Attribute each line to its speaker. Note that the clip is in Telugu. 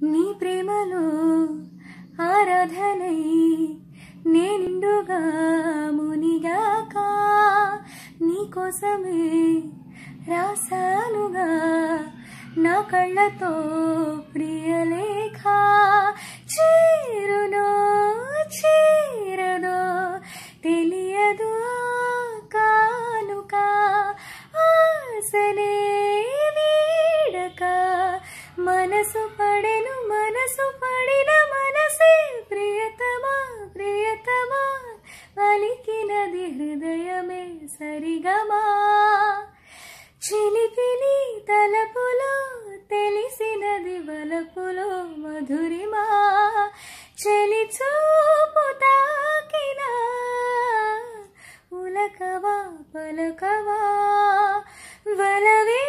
Speaker 1: నీ ప్రేమలో ఆరాధనై నేనిండుగా మునిగాక నీకోసమే రాసానుగా నా కళ్ళతో ప్రియలేఖ చేరునో చేరదో తెలియదు కానుక ఆసనే వీడక మనసు పడెను మనసు పడిన మనసే ప్రియతమా ప్రియతమా పలికినది హృదయమే సరిగమా చిలిపిని తలపులో తెలిసినది వలపులో మధురిమా చెలి చూపు తాకిన ఉలకవా పలకవా వలవే